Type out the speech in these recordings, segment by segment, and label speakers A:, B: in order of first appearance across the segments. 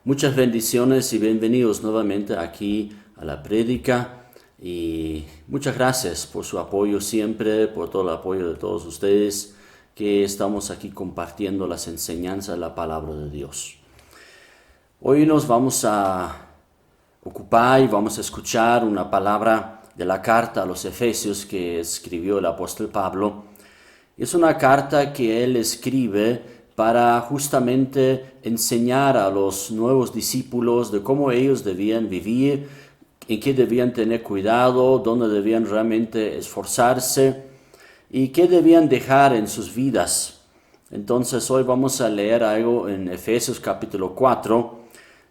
A: Muchas bendiciones y bienvenidos nuevamente aquí a la prédica y muchas gracias por su apoyo siempre, por todo el apoyo de todos ustedes que estamos aquí compartiendo las enseñanzas de la palabra de Dios. Hoy nos vamos a ocupar y vamos a escuchar una palabra de la carta a los Efesios que escribió el apóstol Pablo. Es una carta que él escribe para justamente enseñar a los nuevos discípulos de cómo ellos debían vivir, en qué debían tener cuidado, dónde debían realmente esforzarse y qué debían dejar en sus vidas. Entonces hoy vamos a leer algo en Efesios capítulo 4,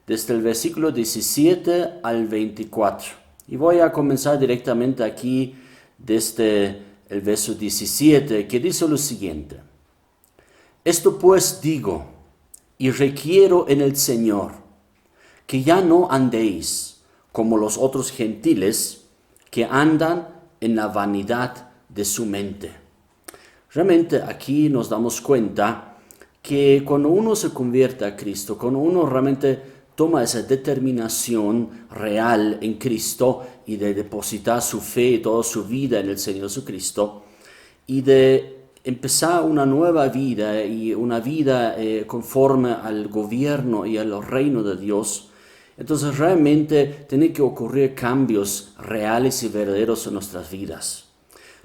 A: desde el versículo 17 al 24. Y voy a comenzar directamente aquí desde el verso 17, que dice lo siguiente: Esto pues digo y requiero en el Señor, que ya no andéis como los otros gentiles que andan en la vanidad de su mente. Realmente aquí nos damos cuenta que cuando uno se convierte a Cristo, cuando uno realmente toma esa determinación real en Cristo y de depositar su fe y toda su vida en el Señor Jesucristo y de empezar una nueva vida y una vida conforme al gobierno y al reino de Dios, entonces realmente tienen que ocurrir cambios reales y verdaderos en nuestras vidas.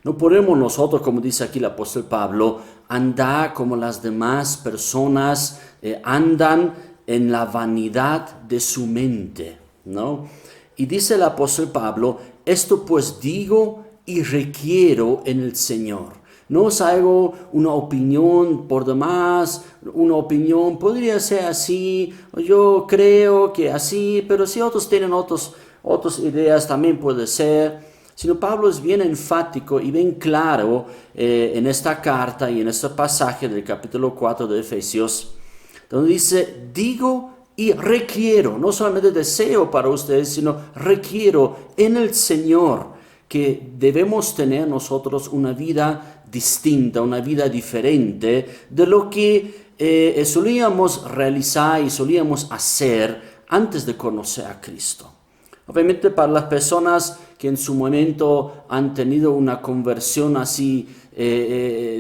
A: No podemos nosotros, como dice aquí el apóstol Pablo, andar como las demás personas andan en la vanidad de su mente, ¿no? Y dice el apóstol Pablo: esto pues digo y requiero en el Señor. No es algo, una opinión por demás, una opinión podría ser así, yo creo que así, pero si otros tienen otras ideas también puede ser. Sino Pablo es bien enfático y bien claro en esta carta y en este pasaje del capítulo 4 de Efesios, donde dice: digo y requiero, no solamente deseo para ustedes, sino requiero en el Señor que debemos tener nosotros una vida distinta, una vida diferente de lo que solíamos realizar y solíamos hacer antes de conocer a Cristo. Obviamente para las personas que en su momento han tenido una conversión así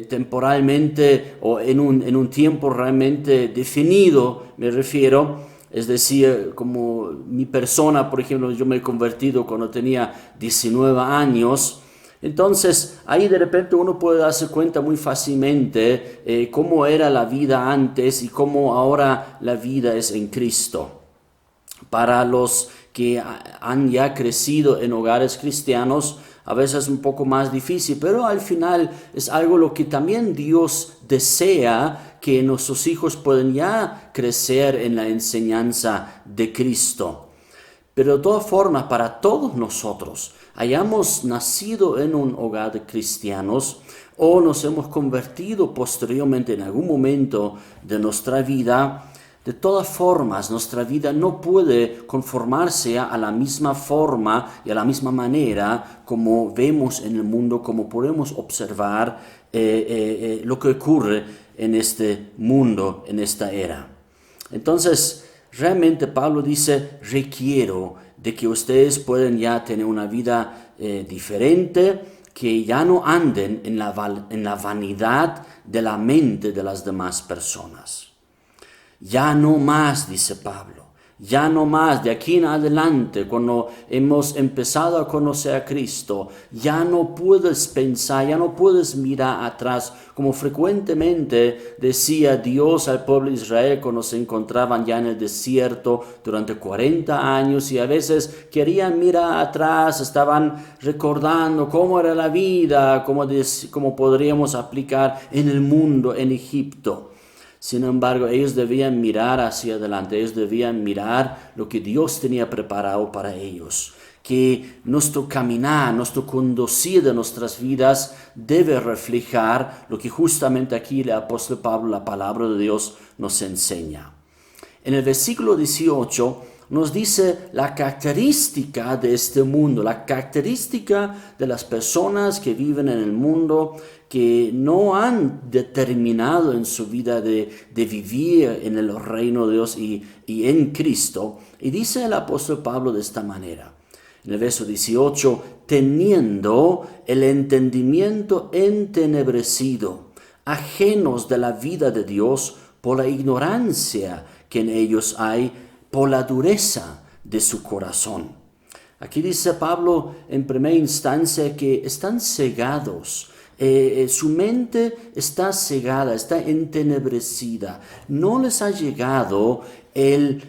A: temporalmente o en un tiempo realmente definido, me refiero, es decir, como mi persona, por ejemplo, yo me he convertido cuando tenía 19 años. Entonces, ahí de repente uno puede darse cuenta muy fácilmente cómo era la vida antes y cómo ahora la vida es en Cristo. Para los que han ya crecido en hogares cristianos, a veces es un poco más difícil, pero al final es algo lo que también Dios desea, que nuestros hijos puedan ya crecer en la enseñanza de Cristo. Pero de todas formas, para todos nosotros, hayamos nacido en un hogar de cristianos o nos hemos convertido posteriormente en algún momento de nuestra vida, de todas formas, nuestra vida no puede conformarse a la misma forma y a la misma manera como vemos en el mundo, como podemos observar lo que ocurre en este mundo, en esta era. Entonces, realmente Pablo dice: requiero de que ustedes puedan ya tener una vida diferente, que ya no anden en la vanidad de la mente de las demás personas. Ya no más, dice Pablo, ya no más, de aquí en adelante, cuando hemos empezado a conocer a Cristo, ya no puedes pensar, ya no puedes mirar atrás, como frecuentemente decía Dios al pueblo de Israel cuando se encontraban ya en el desierto durante 40 años y a veces querían mirar atrás, estaban recordando cómo era la vida, cómo podríamos aplicar en el mundo, en Egipto. Sin embargo, ellos debían mirar hacia adelante, ellos debían mirar lo que Dios tenía preparado para ellos. Que nuestro caminar, nuestro conducir de nuestras vidas debe reflejar lo que justamente aquí el apóstol Pablo, la palabra de Dios, nos enseña. En el versículo 18, nos dice la característica de este mundo, la característica de las personas que viven en el mundo, que no han determinado en su vida de vivir en el reino de Dios y en Cristo. Y dice el apóstol Pablo de esta manera, en el verso 18, teniendo el entendimiento entenebrecido, ajenos de la vida de Dios por la ignorancia que en ellos hay, por la dureza de su corazón. Aquí dice Pablo en primera instancia que están cegados. Su mente está cegada, está entenebrecida. No les ha llegado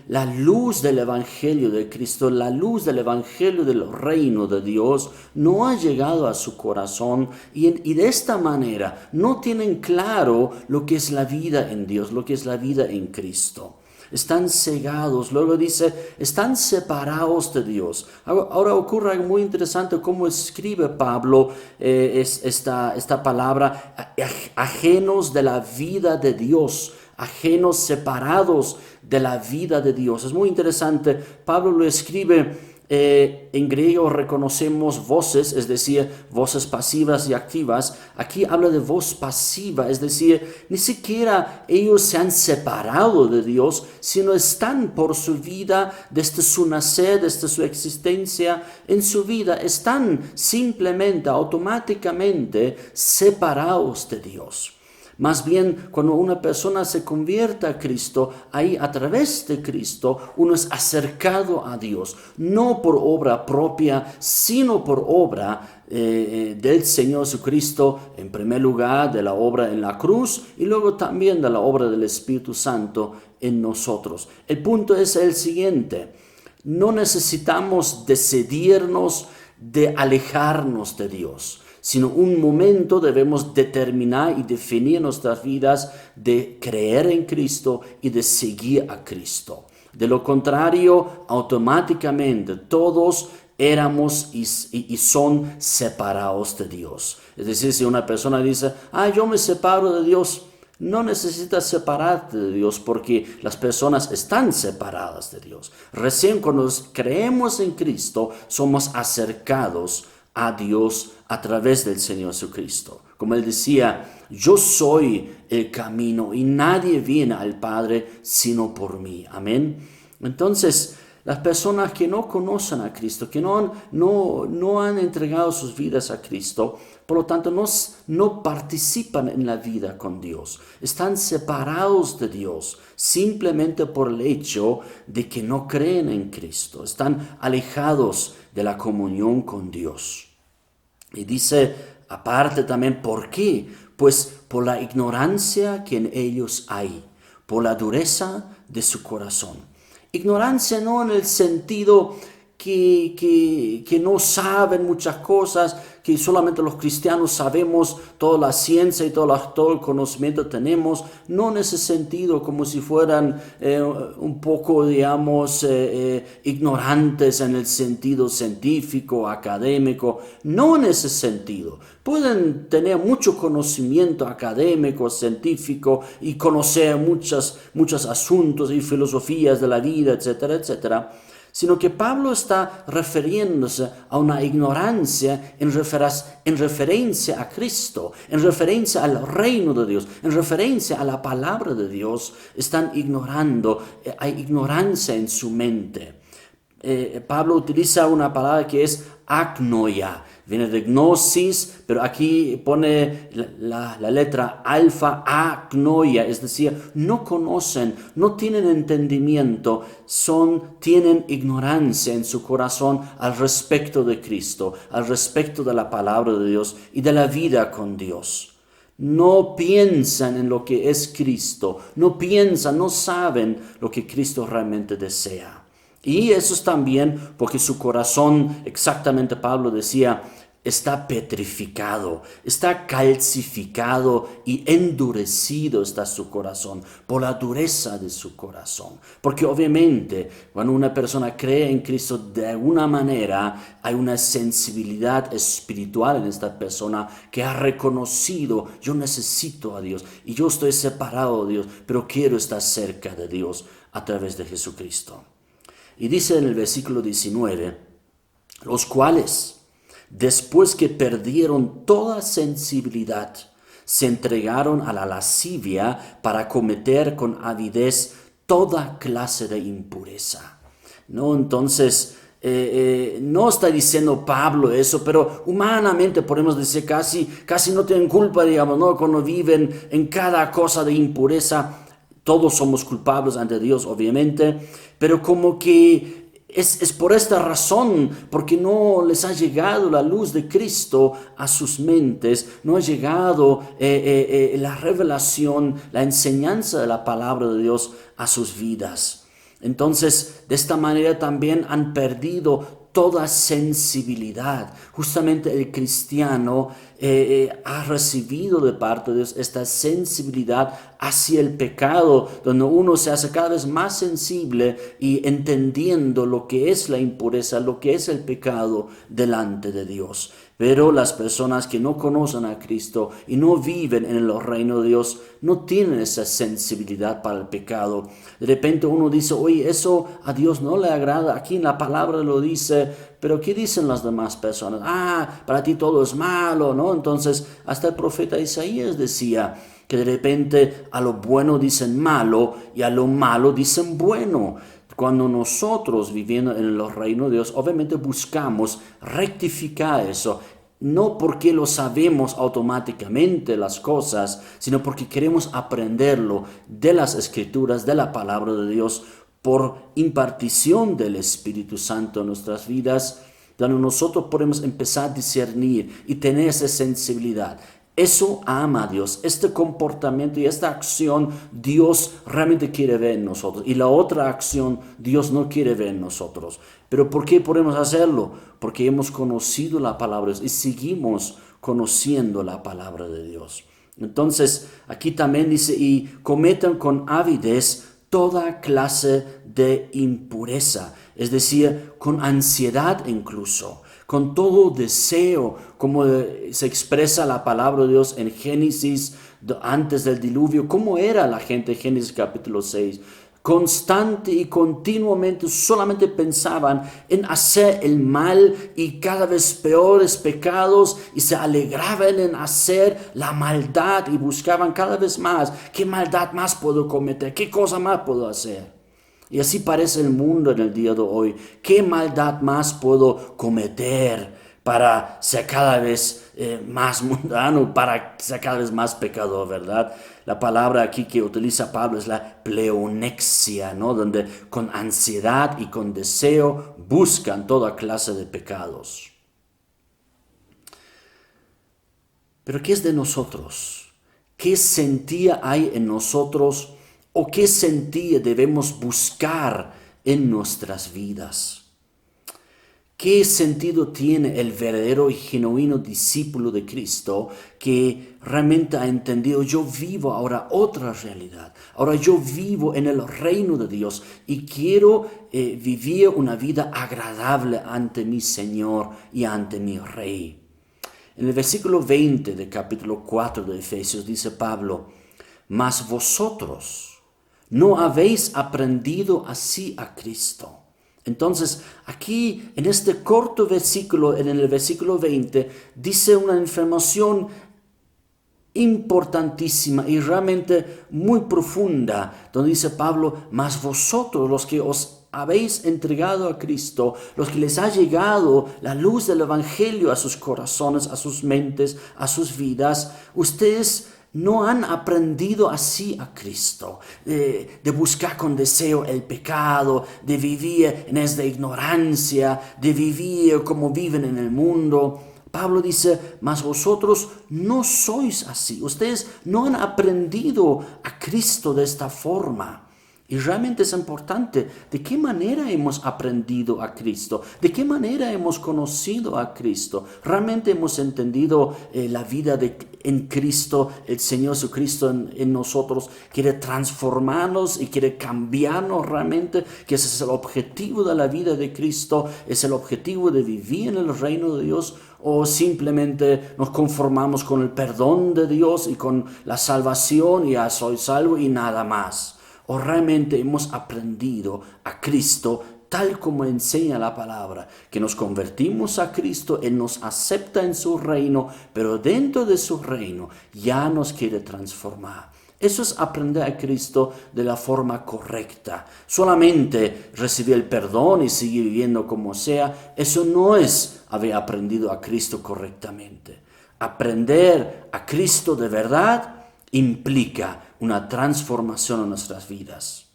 A: la luz del Evangelio de Cristo, la luz del Evangelio del reino de Dios, no ha llegado a su corazón y de esta manera no tienen claro lo que es la vida en Dios, lo que es la vida en Cristo. Están cegados, luego dice, están separados de Dios. Ahora ocurre algo muy interesante cómo escribe Pablo esta palabra, ajenos de la vida de Dios, ajenos, separados de la vida de Dios. Es muy interesante, Pablo lo escribe. En griego reconocemos voces, es decir, voces pasivas y activas. Aquí habla de voz pasiva, es decir, ni siquiera ellos se han separado de Dios, sino están por su vida, desde su nacer, desde su existencia, en su vida, están simplemente, automáticamente separados de Dios. Más bien, cuando una persona se convierte a Cristo, ahí a través de Cristo, uno es acercado a Dios, no por obra propia, sino por obra del Señor Jesucristo, en primer lugar de la obra en la cruz y luego también de la obra del Espíritu Santo en nosotros. El punto es el siguiente: no necesitamos decidirnos de alejarnos de Dios, sino un momento debemos determinar y definir nuestras vidas de creer en Cristo y de seguir a Cristo. De lo contrario, automáticamente todos éramos y son separados de Dios. Es decir, si una persona dice, yo me separo de Dios, no necesitas separarte de Dios porque las personas están separadas de Dios. Recién cuando creemos en Cristo, somos acercados a Dios a través del Señor Jesucristo. Como él decía, yo soy el camino y nadie viene al Padre sino por mí. Amén. Entonces, las personas que no conocen a Cristo, que no han entregado sus vidas a Cristo, por lo tanto no participan en la vida con Dios. Están separados de Dios simplemente por el hecho de que no creen en Cristo. Están alejados de la comunión con Dios. Y dice, aparte también, ¿por qué? Pues por la ignorancia que en ellos hay, por la dureza de su corazón. Ignorancia no en el sentido que no saben muchas cosas, que solamente los cristianos sabemos toda la ciencia y todo el conocimiento tenemos, no en ese sentido como si fueran un poco, digamos, ignorantes en el sentido científico, académico, no en ese sentido. Pueden tener mucho conocimiento académico, científico y conocer muchos asuntos y filosofías de la vida, etcétera, etcétera, sino que Pablo está refiriéndose a una ignorancia en referencia a Cristo, en referencia al reino de Dios, en referencia a la palabra de Dios. Están ignorando, hay ignorancia en su mente. Pablo utiliza una palabra que es agnoia, viene de gnosis, pero aquí pone la letra alfa, agnoia, es decir, no conocen, no tienen entendimiento, tienen ignorancia en su corazón al respecto de Cristo, al respecto de la palabra de Dios y de la vida con Dios. No piensan en lo que es Cristo, no saben lo que Cristo realmente desea. Y eso es también porque su corazón, exactamente Pablo decía, está petrificado, está calcificado y endurecido está su corazón por la dureza de su corazón. Porque obviamente cuando una persona cree en Cristo, de alguna manera hay una sensibilidad espiritual en esta persona que ha reconocido, yo necesito a Dios y yo estoy separado de Dios, pero quiero estar cerca de Dios a través de Jesucristo. Y dice en el versículo 19, los cuales, después que perdieron toda sensibilidad, se entregaron a la lascivia para cometer con avidez toda clase de impureza. ¿No? Entonces, no está diciendo Pablo eso, pero humanamente podemos decir casi no tienen culpa, digamos, ¿no? Cuando viven en cada cosa de impureza, todos somos culpables ante Dios, obviamente, pero como que es por esta razón, porque no les ha llegado la luz de Cristo a sus mentes, no ha llegado la revelación, la enseñanza de la palabra de Dios a sus vidas. Entonces, de esta manera también han perdido toda sensibilidad. Justamente el cristiano ha recibido de parte de Dios esta sensibilidad hacia el pecado, donde uno se hace cada vez más sensible y entendiendo lo que es la impureza, lo que es el pecado delante de Dios. Pero las personas que no conocen a Cristo y no viven en el reino de Dios no tienen esa sensibilidad para el pecado. De repente uno dice, oye, eso a Dios no le agrada. Aquí en la palabra lo dice, pero ¿qué dicen las demás personas? Para ti todo es malo, ¿no? Entonces, hasta el profeta Isaías decía que de repente a lo bueno dicen malo y a lo malo dicen bueno. Cuando nosotros viviendo en el reino de Dios, obviamente buscamos rectificar eso, no porque lo sabemos automáticamente las cosas, sino porque queremos aprenderlo de las Escrituras, de la palabra de Dios, por impartición del Espíritu Santo en nuestras vidas, donde nosotros podemos empezar a discernir y tener esa sensibilidad. Eso ama a Dios, este comportamiento y esta acción Dios realmente quiere ver en nosotros. Y la otra acción Dios no quiere ver en nosotros. ¿Pero por qué podemos hacerlo? Porque hemos conocido la palabra de Dios y seguimos conociendo la palabra de Dios. Entonces, aquí también dice, y cometan con avidez toda clase de impureza, es decir, con ansiedad incluso, con todo deseo, como se expresa la palabra de Dios en Génesis, antes del diluvio. ¿Cómo era la gente en Génesis capítulo 6? Constante y continuamente solamente pensaban en hacer el mal y cada vez peores pecados, y se alegraban en hacer la maldad y buscaban cada vez más, ¿qué maldad más puedo cometer? ¿Qué cosa más puedo hacer? Y así parece el mundo en el día de hoy. ¿Qué maldad más puedo cometer para ser cada vez más mundano, para ser cada vez más pecador, verdad? La palabra aquí que utiliza Pablo es la pleonexia, ¿no? Donde con ansiedad y con deseo buscan toda clase de pecados. Pero ¿qué es de nosotros? ¿Qué sentía hay en nosotros? ¿O qué sentido debemos buscar en nuestras vidas? ¿Qué sentido tiene el verdadero y genuino discípulo de Cristo que realmente ha entendido, yo vivo ahora otra realidad? Ahora yo vivo en el reino de Dios y quiero vivir una vida agradable ante mi Señor y ante mi Rey. En el versículo 20 del capítulo 4 de Efesios dice Pablo, mas vosotros no habéis aprendido así a Cristo. Entonces, aquí en este corto versículo, en el versículo 20, dice una información importantísima y realmente muy profunda, donde dice Pablo, mas vosotros los que os habéis entregado a Cristo, los que les ha llegado la luz del Evangelio a sus corazones, a sus mentes, a sus vidas, ustedes no han aprendido así a Cristo, de buscar con deseo el pecado, de vivir en esta ignorancia, de vivir como viven en el mundo. Pablo dice, mas vosotros no sois así, ustedes no han aprendido a Cristo de esta forma. Y realmente es importante, ¿de qué manera hemos aprendido a Cristo? ¿De qué manera hemos conocido a Cristo? ¿Realmente hemos entendido la vida en Cristo? El Señor Jesucristo en nosotros quiere transformarnos y quiere cambiarnos realmente, que ese es el objetivo de la vida de Cristo, es el objetivo de vivir en el reino de Dios. ¿O simplemente nos conformamos con el perdón de Dios y con la salvación y ya soy salvo y nada más? ¿O realmente hemos aprendido a Cristo tal como enseña la palabra, que nos convertimos a Cristo, Él nos acepta en su reino, pero dentro de su reino ya nos quiere transformar. Eso es aprender a Cristo de la forma correcta. Solamente recibir el perdón y seguir viviendo como sea, eso no es haber aprendido a Cristo correctamente. Aprender a Cristo de verdad implica una transformación en nuestras vidas.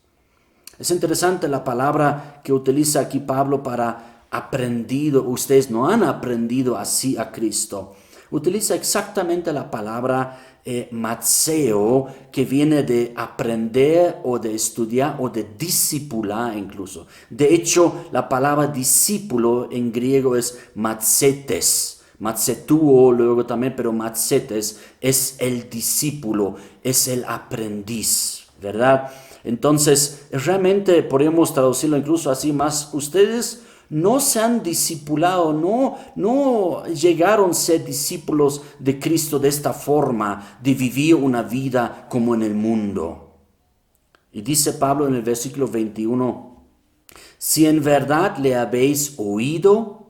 A: Es interesante la palabra que utiliza aquí Pablo para aprendido. Ustedes no han aprendido así a Cristo. Utiliza exactamente la palabra matseo, que viene de aprender o de estudiar o de discipular incluso. De hecho, la palabra discípulo en griego es matsetes. Matsetuo luego también, pero matsetes es el discípulo, es el aprendiz, ¿verdad? Entonces, realmente podemos traducirlo incluso así más. Ustedes no se han discipulado, no llegaron a ser discípulos de Cristo de esta forma, de vivir una vida como en el mundo. Y dice Pablo en el versículo 21, si en verdad le habéis oído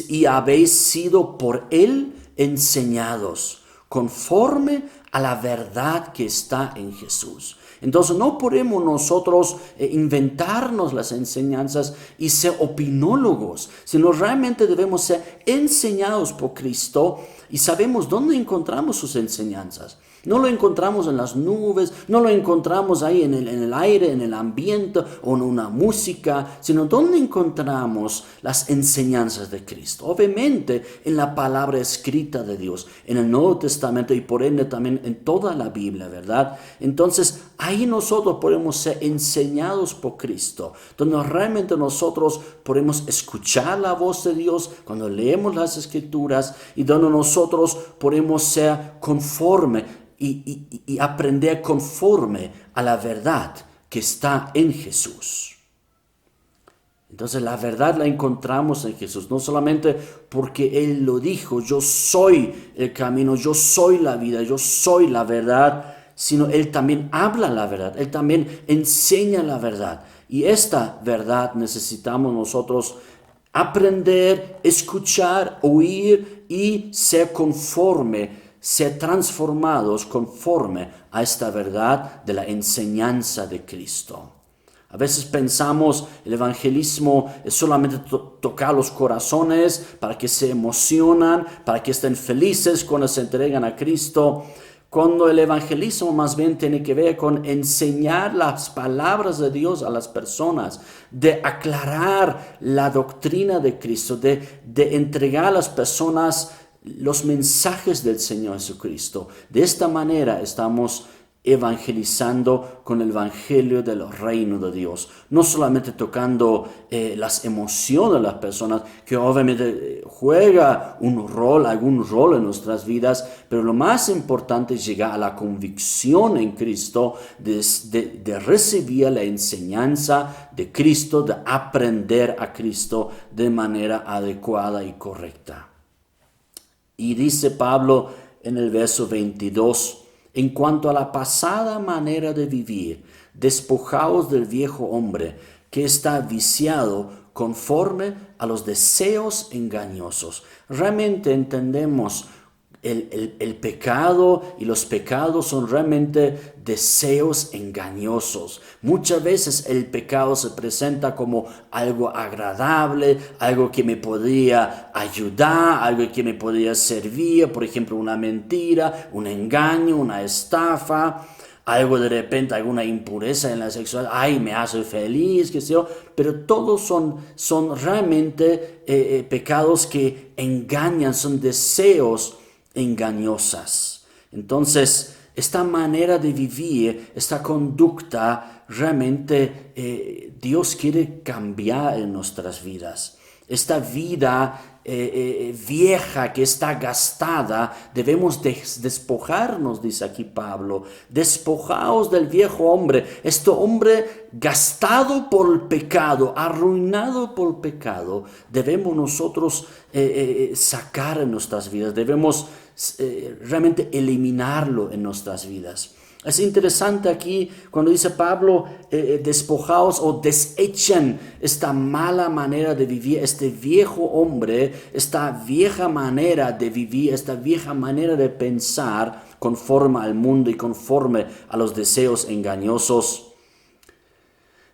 A: y habéis sido por él enseñados, conforme a la verdad que está en Jesús. Entonces no podemos nosotros inventarnos las enseñanzas y ser opinólogos, sino realmente debemos ser enseñados por Cristo y sabemos dónde encontramos sus enseñanzas. No lo encontramos en las nubes, no lo encontramos ahí en el aire, en el ambiente o en una música, sino dónde encontramos las enseñanzas de Cristo. Obviamente en la palabra escrita de Dios, en el Nuevo Testamento y por ende también en toda la Biblia, ¿verdad? Entonces ahí nosotros podemos ser enseñados por Cristo, donde realmente nosotros podemos escuchar la voz de Dios cuando leemos las Escrituras y donde nosotros podemos ser conforme y aprender conforme a la verdad que está en Jesús. Entonces la verdad la encontramos en Jesús, no solamente porque Él lo dijo, yo soy el camino, yo soy la vida, yo soy la verdad, sino Él también habla la verdad, Él también enseña la verdad. Y esta verdad necesitamos nosotros aprender, escuchar, oír y ser conforme, ser transformados conforme a esta verdad de la enseñanza de Cristo. A veces pensamos el evangelismo es solamente tocar los corazones para que se emocionan, para que estén felices cuando se entregan a Cristo, cuando el evangelismo más bien tiene que ver con enseñar las palabras de Dios a las personas, de aclarar la doctrina de Cristo, de entregar a las personas los mensajes del Señor Jesucristo. De esta manera estamos evangelizando con el evangelio del reino de Dios, no solamente tocando las emociones de las personas, que obviamente juega algún rol en nuestras vidas, pero lo más importante es llegar a la convicción en Cristo, de recibir la enseñanza de Cristo, de aprender a Cristo de manera adecuada y correcta. Y dice Pablo en el verso 22, en cuanto a la pasada manera de vivir, despojaos del viejo hombre que está viciado conforme a los deseos engañosos. Realmente entendemos el pecado y los pecados son realmente deseos engañosos. Muchas veces el pecado se presenta como algo agradable, algo que me podría ayudar, algo que me podría servir, por ejemplo una mentira, un engaño, una estafa, algo de repente, alguna impureza en la sexualidad, ay, me hace feliz, qué sé yo, pero todos son realmente pecados que engañan, son deseos engañosas. Entonces, esta manera de vivir, esta conducta, realmente Dios quiere cambiar en nuestras vidas. Esta vida vieja que está gastada, debemos despojarnos, dice aquí Pablo. Despojaos del viejo hombre, este hombre gastado por el pecado, arruinado por el pecado. Debemos nosotros sacar en nuestras vidas, debemos realmente eliminarlo en nuestras vidas. Es interesante aquí cuando dice Pablo, despojaos o desechen esta mala manera de vivir, este viejo hombre, esta vieja manera de vivir, esta vieja manera de pensar conforme al mundo y conforme a los deseos engañosos.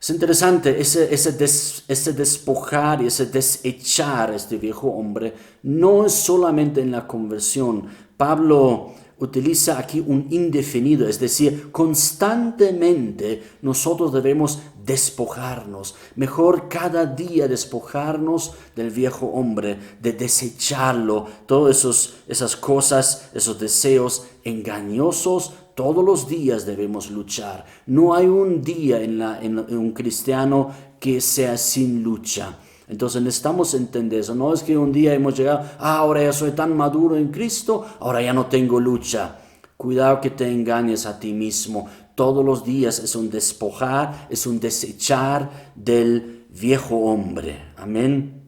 A: Es interesante ese despojar y ese desechar este viejo hombre no es solamente en la conversión. Pablo utiliza aquí un indefinido, es decir, constantemente nosotros debemos despojarnos. Mejor cada día despojarnos del viejo hombre, de desecharlo, todas esas cosas, esos deseos engañosos. Todos los días debemos luchar. No hay un día en un cristiano que sea sin lucha. Entonces necesitamos entender eso. No es que un día hemos llegado, ahora ya soy tan maduro en Cristo, ahora ya no tengo lucha. Cuidado que te engañes a ti mismo. Todos los días es un despojar, es un desechar del viejo hombre. Amén.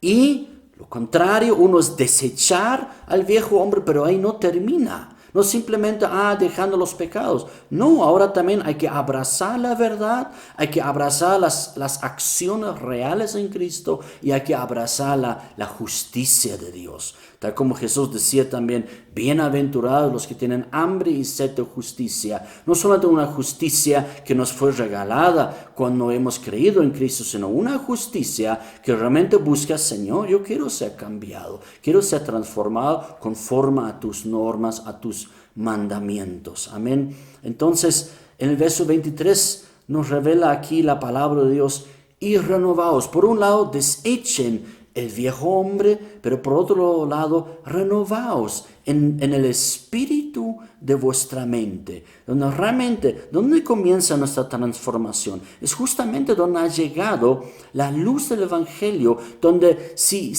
A: Y lo contrario, uno es desechar al viejo hombre, pero ahí no termina. No simplemente, dejando los pecados. No, ahora también hay que abrazar la verdad, hay que abrazar las acciones reales en Cristo y hay que abrazar la justicia de Dios. Tal como Jesús decía también, bienaventurados los que tienen hambre y sed de justicia. No solamente una justicia que nos fue regalada cuando hemos creído en Cristo, sino una justicia que realmente busca, Señor, yo quiero ser cambiado, quiero ser transformado conforme a tus normas, a tus mandamientos. Amén. Entonces, en el verso 23 nos revela aquí la palabra de Dios, y renovaos. Por un lado, desechen el viejo hombre, pero por otro lado, renovaos en el espíritu de vuestra mente. ¿Dónde comienza nuestra transformación? Es justamente donde ha llegado la luz del Evangelio, donde si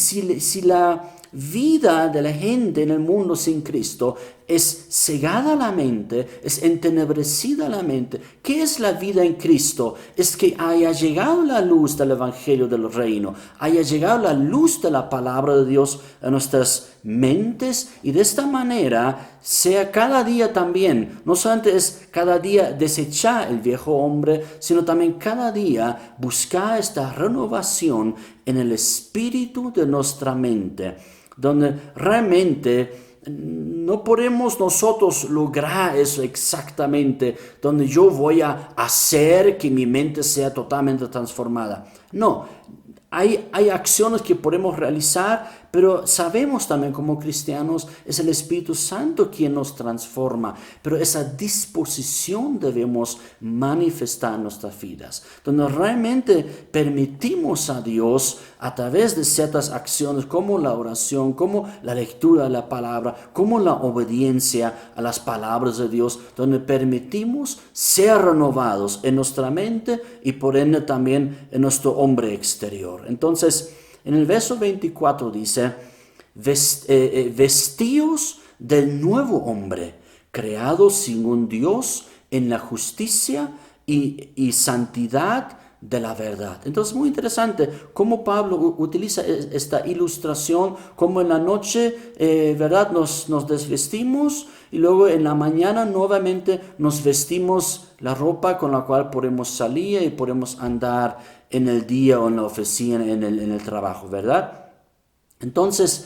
A: la vida de la gente en el mundo sin Cristo es cegada la mente, es entenebrecida la mente. ¿Qué es la vida en Cristo? Es que haya llegado la luz del Evangelio del Reino, haya llegado la luz de la palabra de Dios a nuestras mentes, y de esta manera sea cada día también, no solamente es cada día desechar el viejo hombre, sino también cada día buscar esta renovación en el espíritu de nuestra mente, donde realmente no podemos nosotros lograr eso exactamente, donde yo voy a hacer que mi mente sea totalmente transformada. No, hay acciones que podemos realizar, pero sabemos también como cristianos es el Espíritu Santo quien nos transforma, pero esa disposición debemos manifestar en nuestras vidas, donde realmente permitimos a Dios a través de ciertas acciones como la oración, como la lectura de la palabra, como la obediencia a las palabras de Dios, donde permitimos ser renovados en nuestra mente y por ende también en nuestro hombre exterior. Entonces, en el verso 24 dice, vestíos del nuevo hombre, creado según Dios en la justicia y santidad de la verdad. Entonces, muy interesante cómo Pablo utiliza esta ilustración, como en la noche, ¿verdad? Nos desvestimos y luego en la mañana nuevamente nos vestimos la ropa con la cual podemos salir y podemos andar en el día o en la oficina, en el trabajo, ¿verdad? Entonces,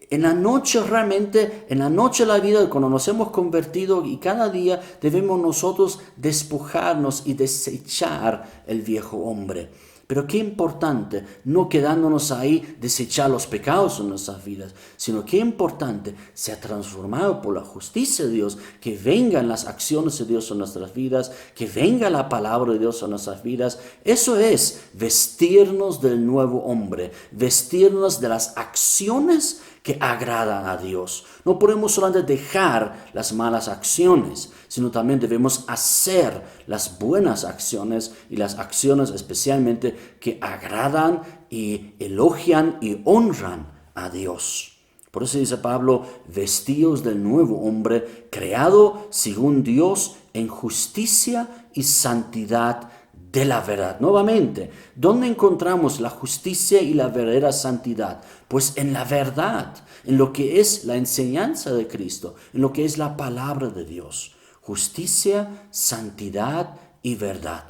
A: en la noche realmente, en la noche de la vida, cuando nos hemos convertido y cada día debemos nosotros despojarnos y desechar el viejo hombre. Pero qué importante, no quedándonos ahí, desechar los pecados en nuestras vidas, sino qué importante sea transformado por la justicia de Dios, que vengan las acciones de Dios en nuestras vidas, que venga la palabra de Dios en nuestras vidas. Eso es vestirnos del nuevo hombre, vestirnos de las acciones que agradan a Dios. No podemos solamente dejar las malas acciones, sino también debemos hacer las buenas acciones y las acciones especialmente que agradan y elogian y honran a Dios. Por eso dice Pablo, vestíos del nuevo hombre, creado según Dios en justicia y santidad de la verdad. Nuevamente, ¿dónde encontramos la justicia y la verdadera santidad? Pues en la verdad, en lo que es la enseñanza de Cristo, en lo que es la palabra de Dios. justicia, santidad y verdad.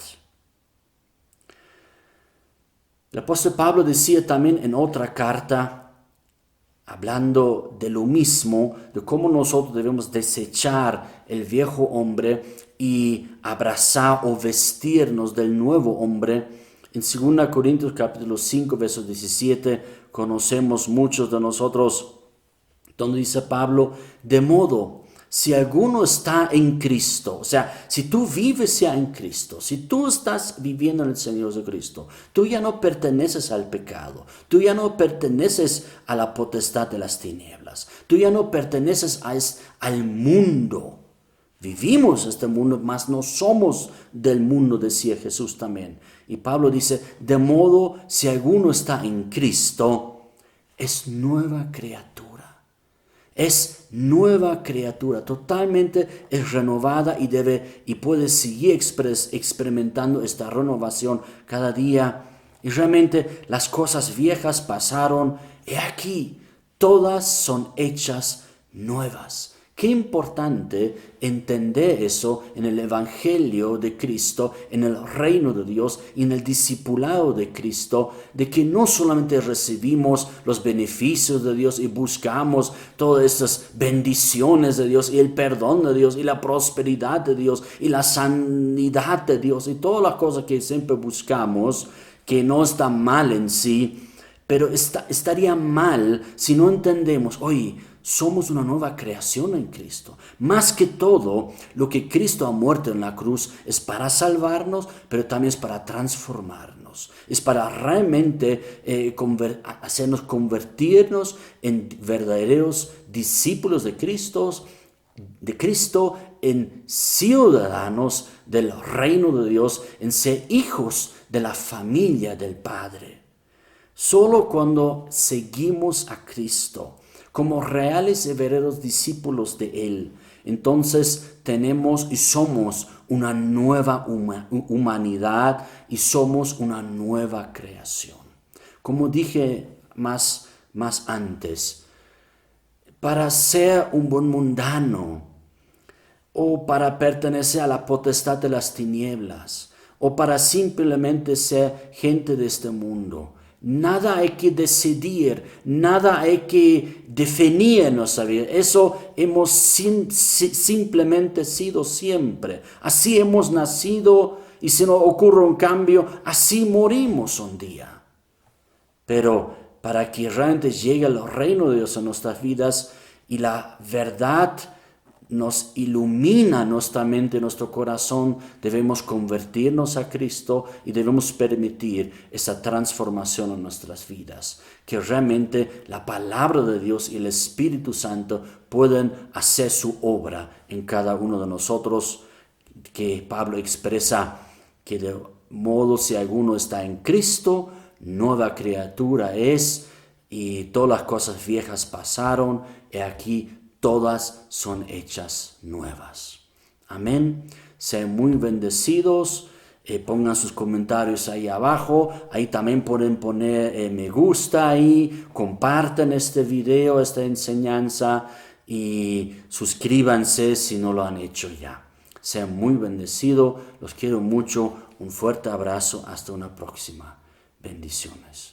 A: El apóstol Pablo decía también en otra carta, hablando de lo mismo, de cómo nosotros debemos desechar el viejo hombre y abrazar o vestirnos del nuevo hombre. En 2 Corintios capítulo 5, verso 17, conocemos muchos de nosotros, donde dice Pablo, de modo, si alguno está en Cristo, o sea, si tú vives ya en Cristo, si tú estás viviendo en el Señor Jesucristo, tú ya no perteneces al pecado, tú ya no perteneces a la potestad de las tinieblas, tú ya no perteneces al mundo. Vivimos este mundo, mas no somos del mundo, decía Jesús también. Y Pablo dice, de modo, si alguno está en Cristo, es nueva criatura. Es nueva criatura, totalmente es renovada y puede seguir experimentando esta renovación cada día. Y realmente las cosas viejas pasaron, y aquí todas son hechas nuevas. Qué importante entender eso en el Evangelio de Cristo, en el reino de Dios y en el discipulado de Cristo, de que no solamente recibimos los beneficios de Dios y buscamos todas estas bendiciones de Dios y el perdón de Dios y la prosperidad de Dios y la sanidad de Dios y todas las cosas que siempre buscamos, que no está mal en sí, pero estaría mal si no entendemos, oye, somos una nueva creación en Cristo. Más que todo, lo que Cristo ha muerto en la cruz es para salvarnos, pero también es para transformarnos. Es para realmente hacernos convertirnos en verdaderos discípulos de Cristo, en ciudadanos del reino de Dios, en ser hijos de la familia del Padre. Solo cuando seguimos a Cristo como reales y verdaderos discípulos de Él, entonces tenemos y somos una nueva humanidad y somos una nueva creación. Como dije más antes, para ser un buen mundano o para pertenecer a la potestad de las tinieblas o para simplemente ser gente de este mundo, nada hay que decidir, nada hay que definir en nuestra vida. Eso hemos simplemente sido siempre. Así hemos nacido y si no ocurre un cambio, así morimos un día. Pero para que realmente llegue el reino de Dios en nuestras vidas y la verdad nos ilumina nuestra mente, nuestro corazón, debemos convertirnos a Cristo y debemos permitir esa transformación en nuestras vidas. Que realmente la palabra de Dios y el Espíritu Santo pueden hacer su obra en cada uno de nosotros, que Pablo expresa que de modo si alguno está en Cristo, nueva criatura es, y todas las cosas viejas pasaron, y aquí todas son hechas nuevas. Amén. Sean muy bendecidos. Pongan sus comentarios ahí abajo. Ahí también pueden poner me gusta ahí. Compartan este video, esta enseñanza. Y suscríbanse si no lo han hecho ya. Sean muy bendecidos. Los quiero mucho. Un fuerte abrazo. Hasta una próxima. Bendiciones.